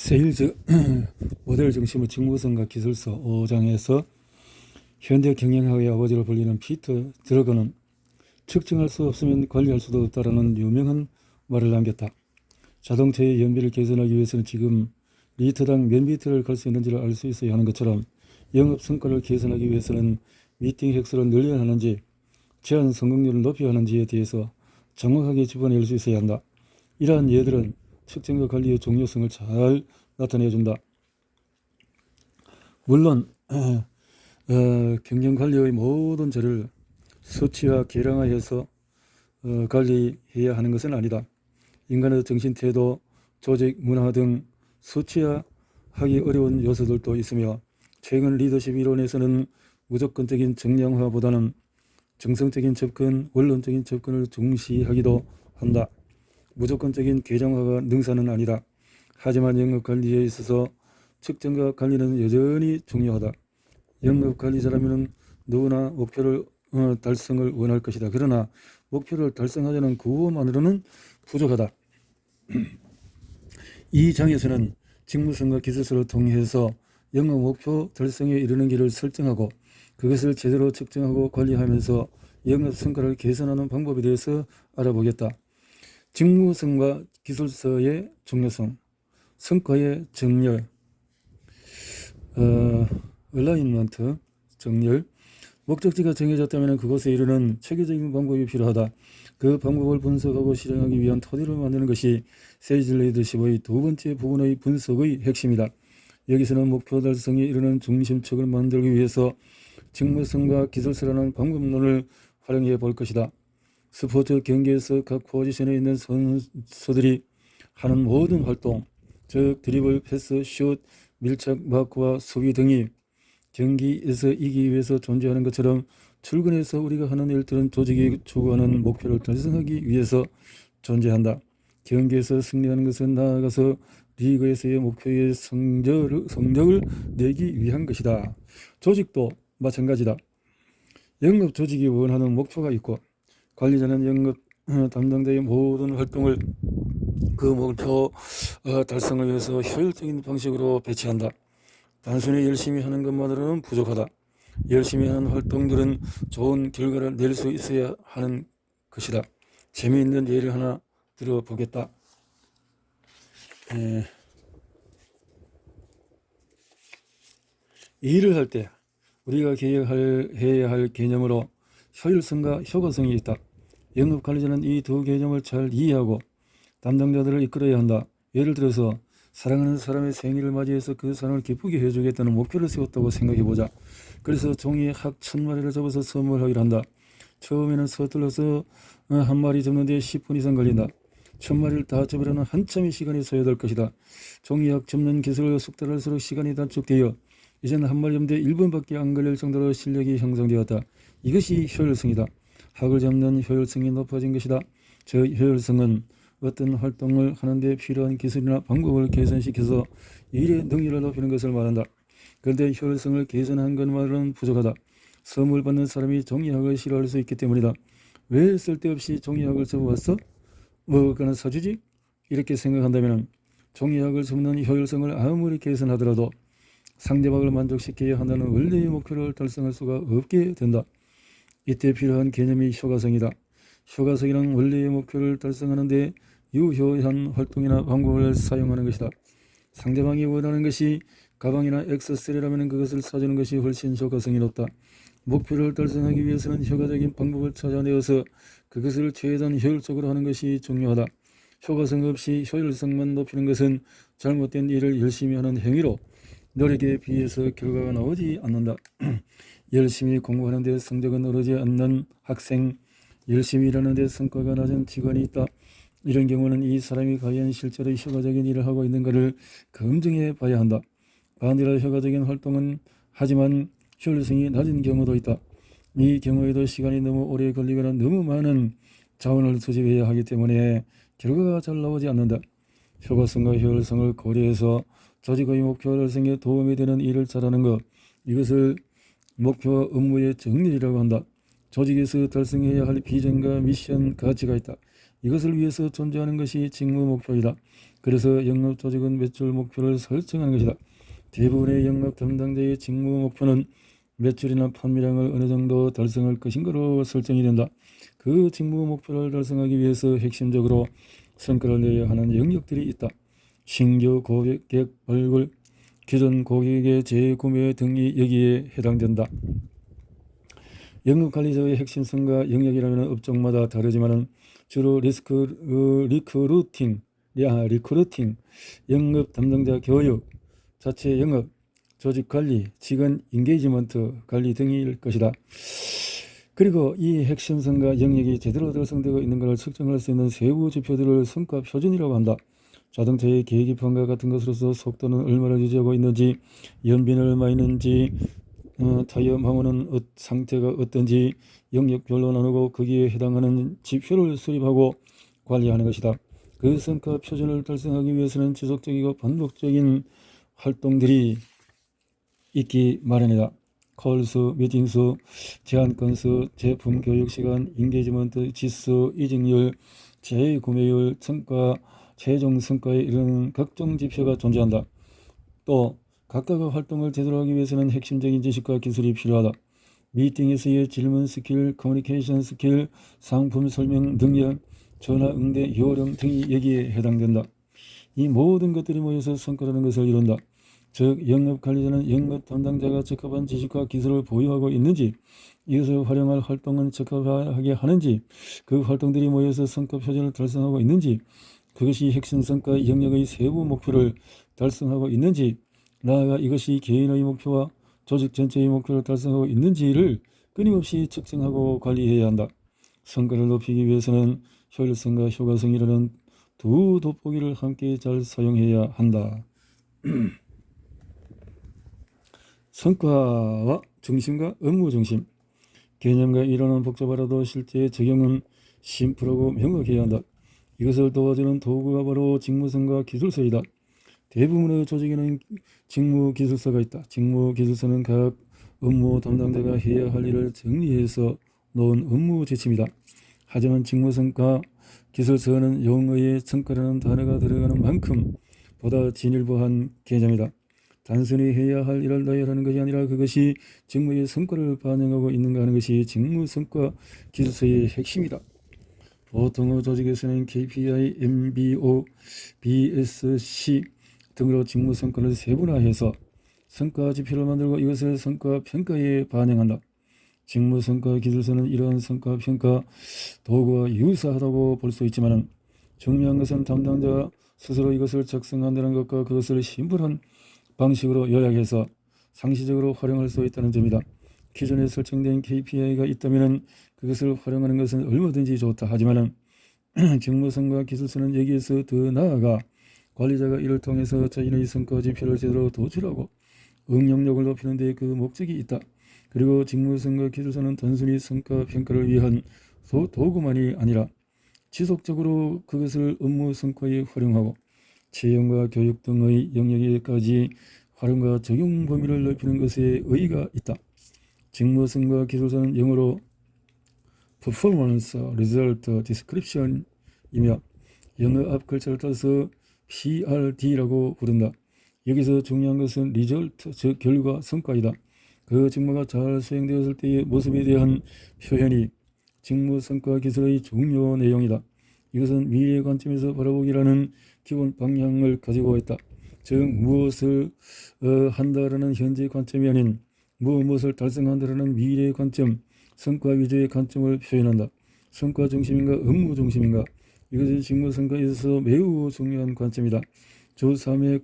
세일즈 모델 중심의 직무성과 기술서 5장에서 현대 경영학의 아버지로 불리는 피터 드러거는 측정할 수 없으면 관리할 수도 없다라는 유명한 말을 남겼다. 자동차의 연비를 개선하기 위해서는 지금 리터당 몇 미터를 갈 수 있는지를 알 수 있어야 하는 것처럼 영업 성과를 개선하기 위해서는 미팅 횟수를 늘려야 하는지 제한 성공률을 높여야 하는지에 대해서 정확하게 집어낼 수 있어야 한다. 이러한 예들은 측정과 관리의 중요성을 잘 나타내준다. 물론 경영관리의 모든 죄를 수치화 계량화해서 관리해야 하는 것은 아니다. 인간의 정신태도, 조직, 문화 등 수치화하기 어려운 요소들도 있으며 최근 리더십 이론에서는 무조건적인 정량화보다는 정성적인 접근, 원론적인 접근을 중시하기도 한다. 무조건적인 계량화가 능사는 아니다. 하지만 영업관리에 있어서 측정과 관리는 여전히 중요하다. 영업관리자라면 누구나 목표를 달성을 원할 것이다. 그러나 목표를 달성하자는 그것만으로는 부족하다. 이 장에서는 직무성과 기술서를 통해서 영업 목표 달성에 이르는 길을 설정하고 그것을 제대로 측정하고 관리하면서 영업 성과를 개선하는 방법에 대해서 알아보겠다. 직무성과 기술서의 중요성, 성과의 정렬, 얼라인먼트, 정렬. 목적지가 정해졌다면 그곳에 이르는 체계적인 방법이 필요하다. 그 방법을 분석하고 실행하기 위한 토대를 만드는 것이 세일즈 리더십의 두 번째 부분의 분석의 핵심이다. 여기서는 목표 달성에 이르는 중심축을 만들기 위해서 직무성과 기술서라는 방법론을 활용해 볼 것이다. 스포츠 경기에서 각 포지션에 있는 선수들이 하는 모든 활동, 즉 드리블, 패스, 슛, 밀착, 마크와 수비 등이 경기에서 이기기 위해서 존재하는 것처럼 출근해서 우리가 하는 일들은 조직이 추구하는 목표를 달성하기 위해서 존재한다. 경기에서 승리하는 것은 나아가서 리그에서의 목표의 성적을 내기 위한 것이다. 조직도 마찬가지다. 영업 조직이 원하는 목표가 있고 관리자는 영업 담당자의 모든 활동을 그 목표 달성을 위해서 효율적인 방식으로 배치한다. 단순히 열심히 하는 것만으로는 부족하다. 열심히 하는 활동들은 좋은 결과를 낼 수 있어야 하는 것이다. 재미있는 예를 하나 들어보겠다. 일을 할 때 우리가 해야 할 개념으로 효율성과 효과성이 있다. 영업관리자는 이 두 개념을 잘 이해하고 담당자들을 이끌어야 한다. 예를 들어서 사랑하는 사람의 생일을 맞이해서 그 사람을 기쁘게 해주겠다는 목표를 세웠다고 생각해보자. 그래서 종이에 학 1000마리를 접어서 선물하기로 한다. 처음에는 서툴러서 한 마리 접는데 10분 이상 걸린다. 1000마리를 다 접으려면 한참의 시간이 소요될 것이다. 종이학 접는 기술을 숙달할수록 시간이 단축되어 이제는 한 마리 접는데 1분밖에 안 걸릴 정도로 실력이 형성되었다. 이것이 효율성이다. 학을 접는 효율성이 높아진 것이다. 저 효율성은 어떤 활동을 하는데 필요한 기술이나 방법을 개선시켜서 일의 능률을 높이는 것을 말한다. 그런데 효율성을 개선한 것만으로는 부족하다. 선물 받는 사람이 종이학을 싫어할 수 있기 때문이다. 왜 쓸데없이 종이학을 접어왔어? 먹을 거는 사주지? 이렇게 생각한다면 종이학을 접는 효율성을 아무리 개선하더라도 상대방을 만족시켜야 한다는 원래의 목표를 달성할 수가 없게 된다. 이때 필요한 개념이 효과성이다. 효과성이란 원래의 목표를 달성하는 데 유효한 활동이나 방법을 사용하는 것이다. 상대방이 원하는 것이 가방이나 액세서리라면 그것을 사주는 것이 훨씬 효과성이 높다. 목표를 달성하기 위해서는 효과적인 방법을 찾아내어서 그것을 최대한 효율적으로 하는 것이 중요하다. 효과성 없이 효율성만 높이는 것은 잘못된 일을 열심히 하는 행위로 노력에 비해서 결과가 나오지 않는다. 열심히 공부하는데 성적은 오르지 않는 학생, 열심히 일하는데 성과가 낮은 직원이 있다. 이런 경우는 이 사람이 과연 실제로 효과적인 일을 하고 있는가를 검증해 봐야 한다. 반대로 효과적인 활동은 하지만 효율성이 낮은 경우도 있다. 이 경우에도 시간이 너무 오래 걸리거나 너무 많은 자원을 투입해야 하기 때문에 결과가 잘 나오지 않는다. 효과성과 효율성을 고려해서 조직의 목표 달성에 도움이 되는 일을 잘하는 것, 이것을 목표와 업무의 정렬이라고 한다. 조직에서 달성해야 할 비전과 미션, 가치가 있다. 이것을 위해서 존재하는 것이 직무 목표이다. 그래서 영업조직은 매출 목표를 설정하는 것이다. 대부분의 영업 담당자의 직무 목표는 매출이나 판매량을 어느 정도 달성할 것인가로 설정이 된다. 그 직무 목표를 달성하기 위해서 핵심적으로 성과를 내야 하는 영역들이 있다. 신규 고객 발굴, 기존 고객의 재구매 등이 여기에 해당된다. 영업관리자의 핵심성과 영역이라면 업종마다 다르지만 주로 리크루팅, 영업 담당자 교육, 자체 영업, 조직 관리, 직원 인게이지먼트 관리 등일 것이다. 그리고 이 핵심성과 영역이 제대로 달성되고 있는 것을 측정할 수 있는 세부 지표들을 성과 표준이라고 한다. 자동차의 계기판과 같은 것으로서 속도는 얼마나 유지하고 있는지, 연비는 얼마 있는지, 타이어 망원은 상태가 어떤지 영역별로 나누고 거기에 해당하는 지표를 수립하고 관리하는 것이다. 그 성과 표준을 달성하기 위해서는 지속적이고 반복적인 활동들이 있기 마련이다. 콜수, 미팅수, 제한 건수, 제품 교육 시간, 인게이지먼트 지수, 이직률, 재구매율, 성과, 최종 성과에 이르는 각종 지표가 존재한다. 또 각각의 활동을 제대로 하기 위해서는 핵심적인 지식과 기술이 필요하다. 미팅에서의 질문 스킬, 커뮤니케이션 스킬, 상품 설명 능력, 전화 응대 요령 등이 여기에 해당된다. 이 모든 것들이 모여서 성과라는 것을 이룬다. 즉 영업관리자는 영업 담당자가 적합한 지식과 기술을 보유하고 있는지, 이것을 활용할 활동은 적합하게 하는지, 그 활동들이 모여서 성과 표준을 달성하고 있는지, 그것이 핵심 성과 영역의 세부 목표를 달성하고 있는지, 나아가 이것이 개인의 목표와 조직 전체의 목표를 달성하고 있는지를 끊임없이 측정하고 관리해야 한다. 성과를 높이기 위해서는 효율성과 효과성이라는 두 돋보기를 함께 잘 사용해야 한다. 성과와 중심과 업무 중심. 개념과 이론은 복잡하라도 실제 적용은 심플하고 명확해야 한다. 이것을 도와주는 도구가 바로 직무서와 기술서이다. 대부분의 조직에는 직무기술서가 있다. 직무기술서는 각 업무 담당자가 해야 할 일을 정리해서 놓은 업무 지침이다. 하지만 직무성과 기술서는 용어에 성과라는 단어가 들어가는 만큼 보다 진일보한 개념이다. 단순히 해야 할 일을 나열하는 것이 아니라 그것이 직무의 성과를 반영하고 있는가 하는 것이 직무성과 기술서의 핵심이다. 보통의 조직에서는 KPI, MBO, BSC 등으로 직무성과를 세분화해서 성과 지표를 만들고 이것을 성과평가에 반영한다. 직무성과 기술서는 이러한 성과평가 도구와 유사하다고 볼 수 있지만 중요한 것은 담당자 스스로 이것을 작성한다는 것과 그것을 심플한 방식으로 요약해서 상시적으로 활용할 수 있다는 점이다. 기존에 설정된 KPI가 있다면 그것을 활용하는 것은 얼마든지 좋다. 하지만 직무성과 기술서는 여기에서 더 나아가 관리자가 이를 통해서 자신의 성과 지표를 제대로 도출하고 응용력을 높이는 데 그 목적이 있다. 그리고 직무성과 기술서는 단순히 성과 평가를 위한 도구만이 아니라 지속적으로 그것을 업무 성과에 활용하고 채용과 교육 등의 영역에까지 활용과 적용 범위를 넓히는 것에 의의가 있다. 직무성과 기술서는 영어로 Performance Result Description이며 영어 앞글자를 따서 PRD라고 부른다. 여기서 중요한 것은 Result, 즉 결과, 성과이다. 그 직무가 잘 수행되었을 때의 모습에 대한 표현이 직무 성과 기술의 중요 내용이다. 이것은 미래 관점에서 바라보기라는 기본 방향을 가지고 있다. 즉 무엇을 한다라는 현재 관점이 아닌 무엇을 달성한다라는 미래 관점, 성과 위주의 관점을 표현한다. 성과 중심인가 업무 중심인가, 이것이 직무 성과에 있어서 매우 중요한 관점이다. 주 3회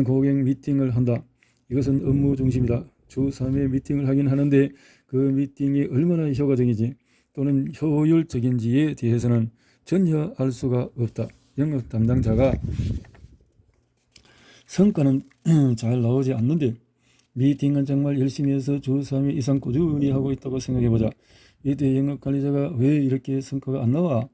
고객 미팅을 한다. 이것은 업무 중심이다. 주 3회 미팅을 하긴 하는데 그 미팅이 얼마나 효과적인지 또는 효율적인지에 대해서는 전혀 알 수가 없다. 영업 담당자가 성과는 잘 나오지 않는데 미팅은 정말 열심히 해서 주 3회 이상 꾸준히 하고 있다고 생각해보자. 이때 영업관리자가 왜 이렇게 성과가 안 나와?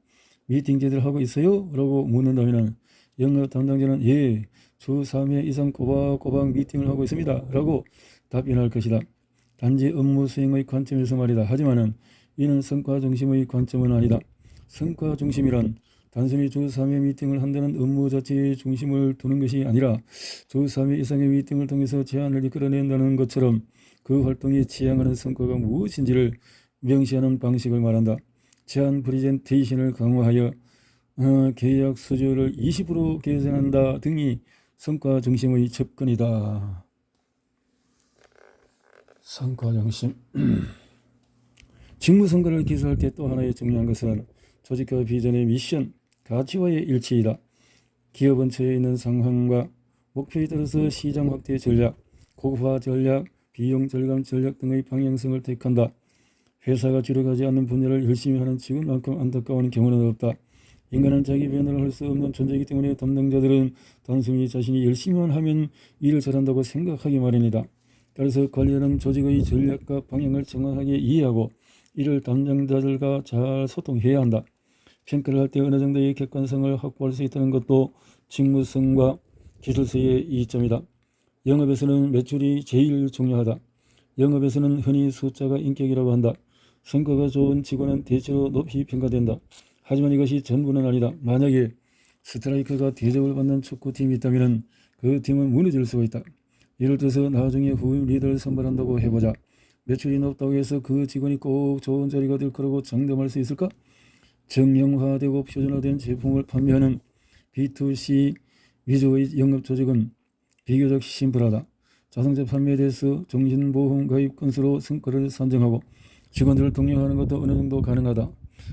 미팅 제대로 하고 있어요? 라고 묻는다면 영업 담당자는 예, 주 3회 이상 꼬박꼬박 미팅을 하고 있습니다. 라고 답변할 것이다. 단지 업무 수행의 관점에서 말이다. 하지만 이는 성과 중심의 관점은 아니다. 성과 중심이란 단순히 주 3회 미팅을 한다는 업무 자체에 중심을 두는 것이 아니라 주 3회 이상의 미팅을 통해서 제안을 이끌어낸다는 것처럼 그 활동이 지향하는 성과가 무엇인지를 명시하는 방식을 말한다. 제안 프레젠테이션을 강화하여 계약 수주를 20% 개선한다 등이 성과 중심의 접근이다. 성과 중심. 직무 성과를 기술할 때 또 하나의 중요한 것은 조직과 비전의 미션, 가치와의 일치이다. 기업은 처해 있는 상황과 목표에 따라서 시장 확대 전략, 고급화 전략, 비용 절감 전략 등의 방향성을 택한다. 회사가 주력하지 않는 분야를 열심히 하는 직원만큼 안타까운 경우는 없다. 인간은 자기 변화를 할 수 없는 존재이기 때문에 담당자들은 단순히 자신이 열심히만 하면 일을 잘한다고 생각하기 마련이다. 따라서 관리하는 조직의 전략과 방향을 정확하게 이해하고 이를 담당자들과 잘 소통해야 한다. 평가를 할 때 어느 정도의 객관성을 확보할 수 있다는 것도 직무성과 기술서의 이점이다. 영업에서는 매출이 제일 중요하다. 영업에서는 흔히 숫자가 인격이라고 한다. 성과가 좋은 직원은 대체로 높이 평가된다. 하지만 이것이 전부는 아니다. 만약에 스트라이커가 대접을 받는 축구팀이 있다면 그 팀은 무너질 수가 있다. 예를 들어서 나중에 후임 리더를 선발한다고 해보자. 매출이 높다고 해서 그 직원이 꼭 좋은 자리가 될 거라고 장담할 수 있을까? 정형화되고 표준화된 제품을 판매하는 B2C 위주의 영업 조직은 비교적 심플하다. 자동차 판매에 대해서 종신보험 가입 건수로 성과를 산정하고 직원들을 독려하는 것도 어느 정도 가능하다.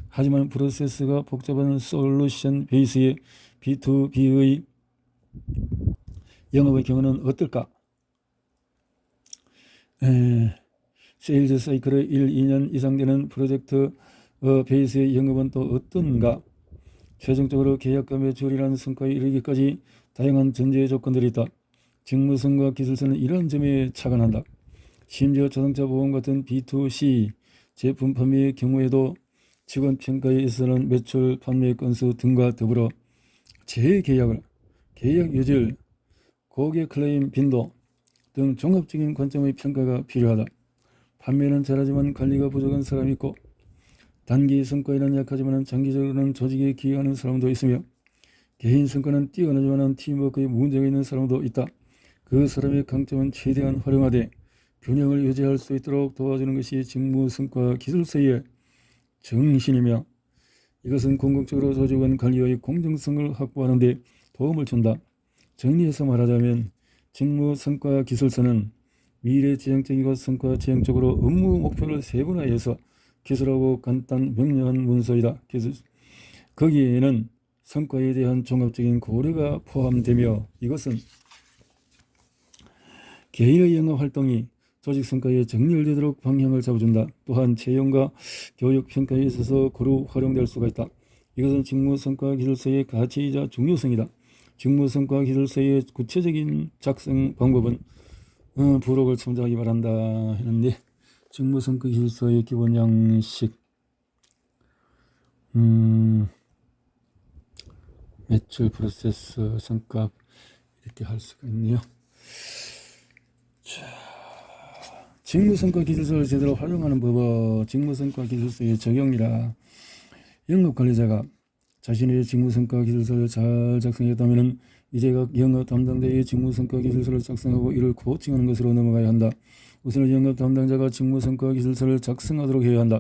하지만 프로세스가 복잡한 솔루션 베이스의 B2B의 영업의 경우는 어떨까? 세일즈 사이클의 1, 2년 이상 되는 프로젝트 베이스의 영업은 또 어떤가? 최종적으로 계약과 매출이라는 성과에 이르기까지 다양한 전제 조건들이 있다. 직무성과 기술서는 이러한 점에 착안한다. 심지어 자동차 보험 같은 B2C 제품 판매의 경우에도 직원 평가에 있어서는 매출, 판매 건수 등과 더불어 재계약을, 계약 유질, 고객 클레임 빈도 등 종합적인 관점의 평가가 필요하다. 판매는 잘하지만 관리가 부족한 사람이 있고 단기 성과에는 약하지만 장기적으로는 조직에 기여하는 사람도 있으며 개인 성과는 뛰어나지만 팀워크에 문제가 있는 사람도 있다. 그 사람의 강점은 최대한 활용하되 균형을 유지할 수 있도록 도와주는 것이 직무 성과 기술서의 정신이며 이것은 궁극적으로 조직원 관리의 공정성을 확보하는 데 도움을 준다. 정리해서 말하자면 직무 성과 기술서는 미래지향적이고 성과 지향적으로 업무 목표를 세분화해서 기술하고 간단 명료한 문서이다. 거기에는 성과에 대한 종합적인 고려가 포함되며 이것은 개인의 영업 활동이 조직 성과에 정렬되도록 방향을 잡아준다. 또한 채용과 교육 평가에 있어서 고루 활용될 수가 있다. 이것은 직무 성과 기술서의 가치이자 중요성이다. 직무 성과 기술서의 구체적인 작성 방법은 부록을 참조하기 바란다 했는데 직무 성과 기술서의 기본 양식 매출 프로세스 성과 이렇게 할 수가 있네요. 자, 직무성과 기술서를 제대로 활용하는 법은 직무성과 기술서의 적용이라 영업관리자가 자신의 직무성과 기술서를 잘 작성했다면 이제 각 영업 담당자의 직무성과 기술서를 작성하고 이를 코칭하는 것으로 넘어가야 한다. 우선 영업 담당자가 직무성과 기술서를 작성하도록 해야 한다.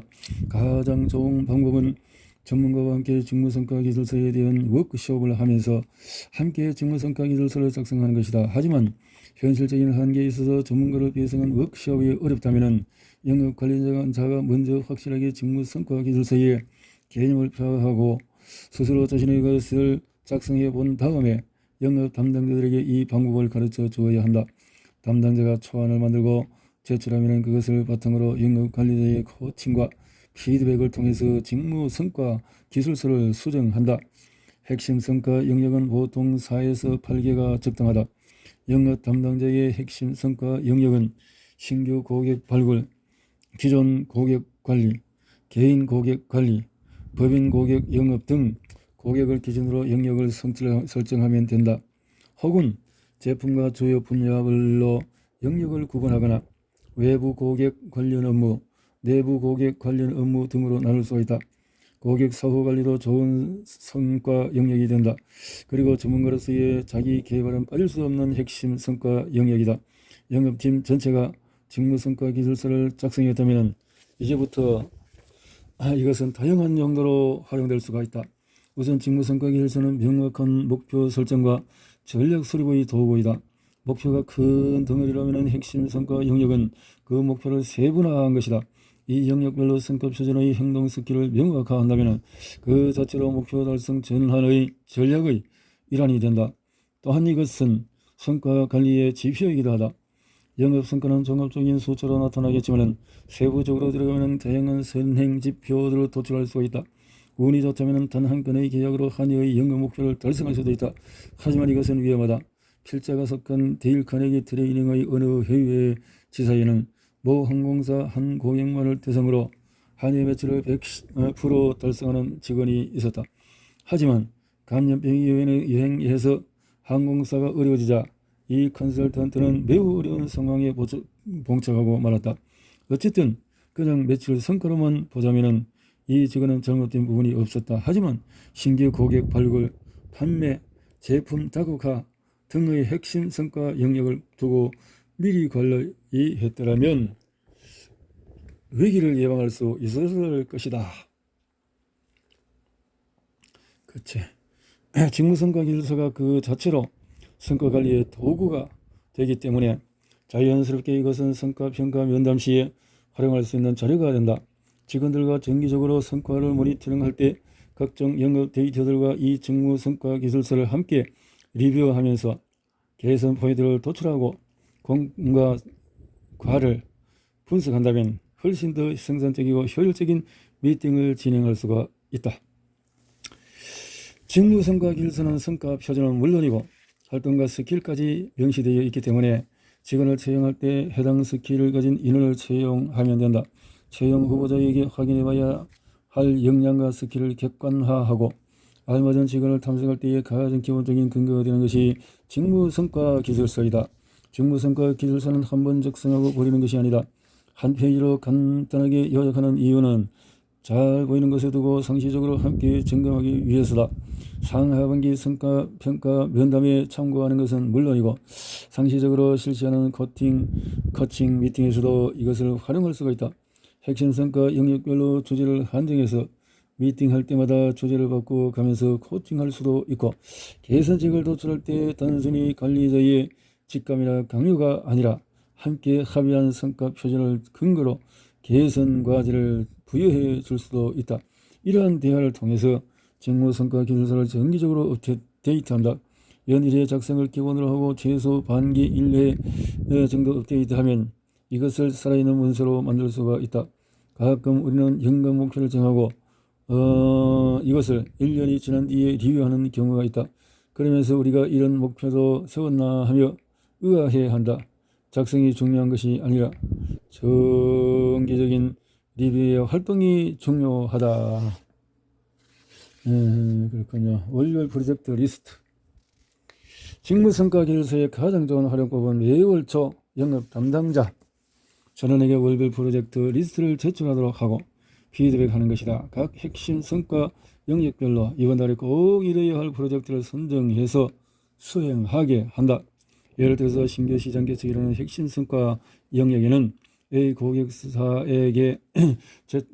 가장 좋은 방법은 전문가와 함께 직무성과 기술서에 대한 워크숍을 하면서 함께 직무성과 기술서를 작성하는 것이다. 하지만 현실적인 한계에 있어서 전문가를 배성한 워크숍이 어렵다면 영업관리자가 먼저 확실하게 직무성과 기술서의 개념을 파악하고 스스로 자신의 것을 작성해 본 다음에 영업 담당자들에게 이 방법을 가르쳐 주어야 한다. 담당자가 초안을 만들고 제출하면 그것을 바탕으로 영업관리자의 코칭과 피드백을 통해서 직무 성과 기술서를 수정한다. 핵심 성과 영역은 보통 4에서 8개가 적당하다. 영업 담당자의 핵심 성과 영역은 신규 고객 발굴, 기존 고객 관리, 개인 고객 관리, 법인 고객 영업 등 고객을 기준으로 영역을 설정하면 된다. 혹은 제품과 주요 분야별로 영역을 구분하거나 외부 고객 관련 업무, 내부 고객 관련 업무 등으로 나눌 수 있다. 고객 사후 관리도 좋은 성과 영역이 된다. 그리고 전문가로서의 자기 개발은 빠질 수 없는 핵심 성과 영역이다. 영업팀 전체가 직무성과 기술서를 작성했다면 이제부터 이것은 다양한 용도로 활용될 수가 있다. 우선 직무성과 기술서는 명확한 목표 설정과 전략 수립의 도구이다. 목표가 큰 덩어리라면 핵심 성과 영역은 그 목표를 세분화한 것이다. 이 영역별로 성과 표준의 행동 스킬을 명확화한다면 그 자체로 목표 달성 전환의 전략의 일환이 된다. 또한 이것은 성과 관리의 지표이기도 하다. 영업 성과는 종합적인 숫자로 나타나겠지만 세부적으로 들어가면 다양한 선행 지표들을 도출할 수가 있다. 운이 좋다면 단 한 건의 계약으로 한 해의 영업 목표를 달성할 수도 있다. 하지만 이것은 위험하다. 필자가 속한 데일 카네기 트레이닝의 어느 해외 지사에는 모 항공사 한 고객만을 대상으로 한 해 매출을 100% 달성하는 직원이 있었다. 하지만 감염병이 유행해서 항공사가 어려워지자 이 컨설턴트는 매우 어려운 상황에 봉착하고 말았다. 어쨌든 그냥 매출 성과로만 보자면은 이 직원은 잘못된 부분이 없었다. 하지만 신규 고객 발굴, 판매, 제품 다국화 등의 핵심 성과 영역을 두고 미리 관리했더라면 위기를 예방할 수 있었을 것이다. 그치. 직무성과 기술서가 그 자체로 성과관리의 도구가 되기 때문에 자연스럽게 이것은 성과평가 면담 시에 활용할 수 있는 자료가 된다. 직원들과 정기적으로 성과를 모니터링할 때 각종 영업 데이터들과 이 직무성과 기술서를 함께 리뷰하면서 개선 포인트를 도출하고 공과 과를 분석한다면 훨씬 더 생산적이고 효율적인 미팅을 진행할 수가 있다. 직무성과 기술서는 성과 표준은 물론이고 활동과 스킬까지 명시되어 있기 때문에 직원을 채용할 때 해당 스킬을 가진 인원을 채용하면 된다. 채용 후보자에게 확인해봐야 할 역량과 스킬을 객관화하고 알맞은 직원을 탐색할 때의 가장 기본적인 근거가 되는 것이 직무성과 기술서이다. 직무성과 기술서는 한 번 작성하고 버리는 것이 아니다. 한 페이지로 간단하게 요약하는 이유는 잘 보이는 것에 두고 상시적으로 함께 점검하기 위해서다. 상하반기 성과 평가 면담에 참고하는 것은 물론이고 상시적으로 실시하는 코칭 미팅에서도 이것을 활용할 수가 있다. 핵심 성과 영역별로 주제를 한정해서 미팅할 때마다 주제를 바꾸어 가면서 코칭할 수도 있고 개선책을 도출할 때 단순히 관리자의 직감이나 강요가 아니라 함께 합의한 성과 표준을 근거로 개선 과제를 부여해 줄 수도 있다. 이러한 대화를 통해서 직무성과 기술서를 정기적으로 업데이트한다. 연일의 작성을 기본으로 하고 최소 반기 1회 정도 업데이트하면 이것을 살아있는 문서로 만들 수가 있다. 가끔 우리는 연간 목표를 정하고 이것을 1년이 지난 뒤에 리뷰하는 경우가 있다. 그러면서 우리가 이런 목표도 세웠나 하며 의아해한다. 작성이 중요한 것이 아니라 정기적인 리뷰의 활동이 중요하다. 그렇군요. 월별 프로젝트 리스트. 직무성과 기술서의 가장 좋은 활용법은 매월 초 영업 담당자 전원에게 월별 프로젝트 리스트를 제출하도록 하고 피드백하는 것이다. 각 핵심 성과 영역별로 이번 달에 꼭 이뤄야 할 프로젝트를 선정해서 수행하게 한다. 예를 들어서 신규 시장 개척이라는 핵심 성과 영역에는 A 고객사에게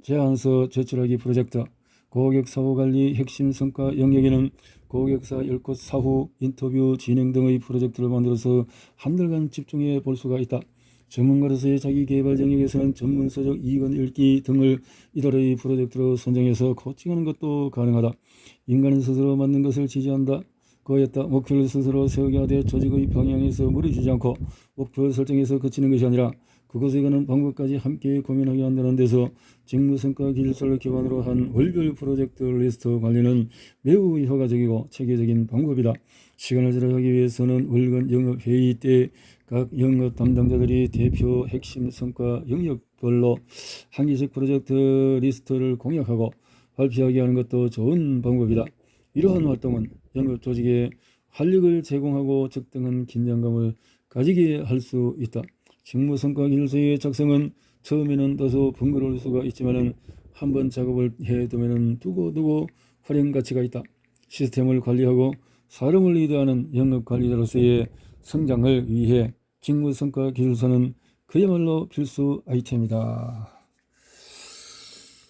제안서 제출하기 프로젝트, 고객 사후관리 핵심 성과 영역에는 고객사 열곳 사후 인터뷰 진행 등의 프로젝트를 만들어서 한 달간 집중해 볼 수가 있다. 전문가로서의 자기개발 영역에서는 전문서적 2권 읽기 등을 이달의 프로젝트로 선정해서 코칭하는 것도 가능하다. 인간은 스스로 맞는 것을 지지한다. 그였다. 목표를 스스로 세우게 하되 조직의 방향에서 무리주지 않고 목표 설정에서 그치는 것이 아니라 그것에 관한 방법까지 함께 고민하게 한다는 데서 직무성과 기술서를 기반으로 한 월별 프로젝트 리스트 관리는 매우 효과적이고 체계적인 방법이다. 시간을 절약하기 위해서는 월간 영업회의 때 각 영업 담당자들이 대표 핵심 성과 영역별로 한기식 프로젝트 리스트를 공약하고 발표하게 하는 것도 좋은 방법이다. 이러한 활동은 영업 조직에 활력을 제공하고 적당한 긴장감을 가지게 할 수 있다. 직무성과 기술서의 작성은 처음에는 다소 번거로울 수가 있지만 한번 작업을 해두면 두고두고 활용 가치가 있다. 시스템을 관리하고 사람을 리드하는 영업관리자로서의 성장을 위해 직무성과 기술서는 그야말로 필수 아이템이다.